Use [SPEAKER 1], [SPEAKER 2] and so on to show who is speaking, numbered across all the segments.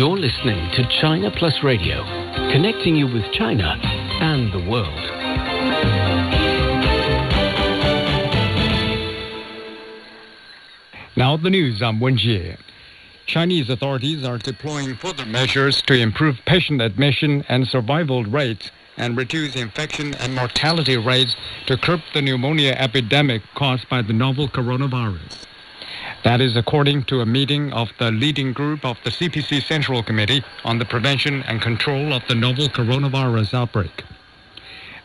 [SPEAKER 1] You're listening to China Plus Radio, connecting you with China and the world.
[SPEAKER 2] Now the news, I'm Wen Jie. Chinese authorities are deploying further measures to improve patient admission and survival rates and reduce infection and mortality rates to curb the pneumonia epidemic caused by the novel coronavirus. That is according to a meeting of the leading group of the CPC Central Committee on the Prevention and Control of the Novel Coronavirus Outbreak.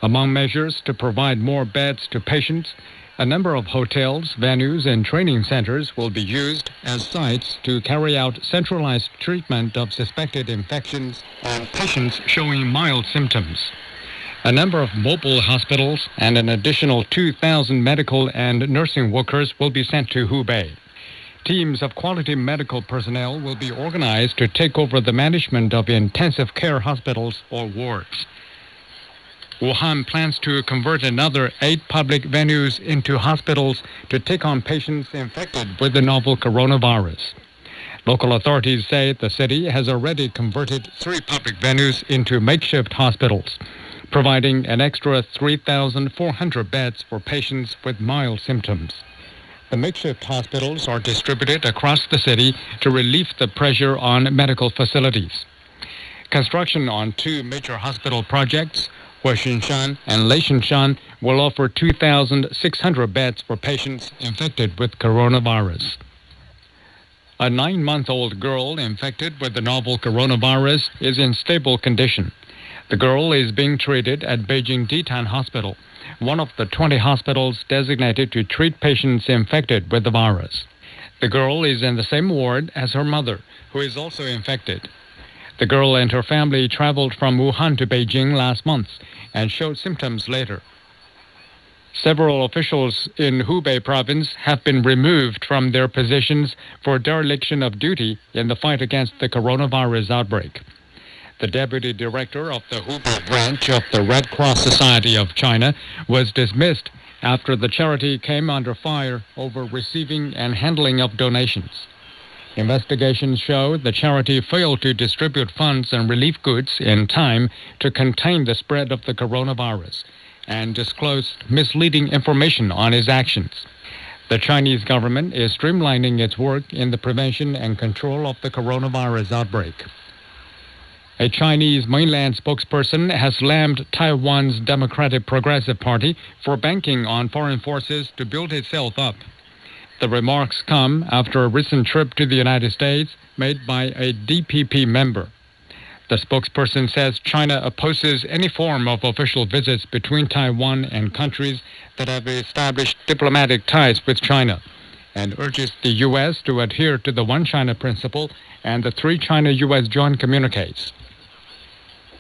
[SPEAKER 2] Among measures to provide more beds to patients, a number of hotels, venues, and training centers will be used as sites to carry out centralized treatment of suspected infections and patients showing mild symptoms. A number of mobile hospitals and an additional 2,000 medical and nursing workers will be sent to Hubei. Teams of quality medical personnel will be organized to take over the management of intensive care hospitals or wards. Wuhan plans to convert another 8 public venues into hospitals to take on patients infected with the novel coronavirus. Local authorities say the city has already converted 3 public venues into makeshift hospitals, providing an extra 3,400 beds for patients with mild symptoms. The makeshift hospitals are distributed across the city to relieve the pressure on medical facilities. Construction on 2 major hospital projects, Huaxinshan and Leishanshan, will offer 2,600 beds for patients infected with coronavirus. A 9-month-old girl infected with the novel coronavirus is in stable condition. The girl is being treated at Beijing Ditan Hospital, one of the 20 hospitals designated to treat patients infected with the virus. The girl is in the same ward as her mother, who is also infected. The girl and her family traveled from Wuhan to Beijing last month and showed symptoms later. Several officials in Hubei province have been removed from their positions for dereliction of duty in the fight against the coronavirus outbreak. The deputy director of the Hubei branch of the Red Cross Society of China was dismissed after the charity came under fire over receiving and handling of donations. Investigations show the charity failed to distribute funds and relief goods in time to contain the spread of the coronavirus and disclosed misleading information on its actions. The Chinese government is streamlining its work in the prevention and control of the coronavirus outbreak. A Chinese mainland spokesperson has slammed Taiwan's Democratic Progressive Party for banking on foreign forces to build itself up. The remarks come after a recent trip to the United States made by a DPP member. The spokesperson says China opposes any form of official visits between Taiwan and countries that have established diplomatic ties with China, and urges the U.S. to adhere to the One China principle and the 3 China-U.S. joint communiques.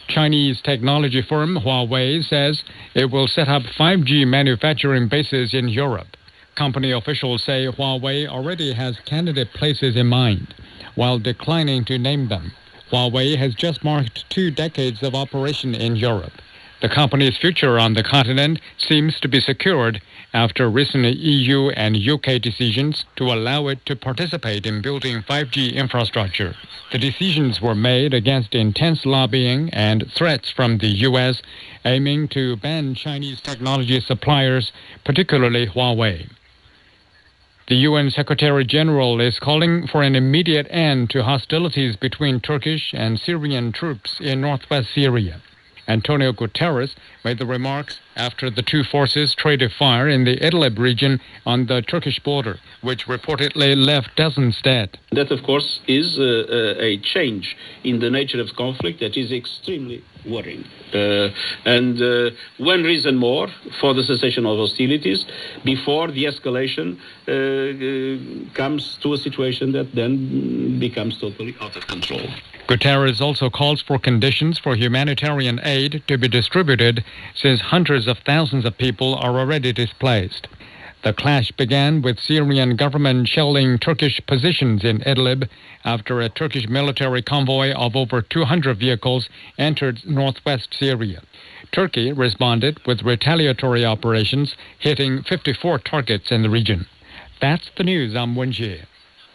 [SPEAKER 2] Chinese technology firm Huawei says it will set up 5G manufacturing bases in Europe. Company officials say Huawei already has candidate places in mind, while declining to name them. Huawei has just marked 2 decades of operation in Europe. The company's future on the continent seems to be secured after recent EU and UK decisions to allow it to participate in building 5G infrastructure. The decisions were made against intense lobbying and threats from the US, aiming to ban Chinese technology suppliers, particularly Huawei. The UN Secretary-General is calling for an immediate end to hostilities between Turkish and Syrian troops in northwest Syria. Antonio Guterres made the remarks after the 2 forces traded fire in the Idlib region on the Turkish border, which reportedly left dozens dead.
[SPEAKER 3] That, of course, is a change in the nature of conflict that is extremely worrying. And one reason more for the cessation of hostilities before the escalation comes to a situation that then becomes totally out of control.
[SPEAKER 2] Guterres also calls for conditions for humanitarian aid to be distributed since hundreds of thousands of people are already displaced. The clash began with Syrian government shelling Turkish positions in Idlib after a Turkish military convoy of over 200 vehicles entered northwest Syria. Turkey responded with retaliatory operations, hitting 54 targets in the region. That's the news. I'm Wen Jie.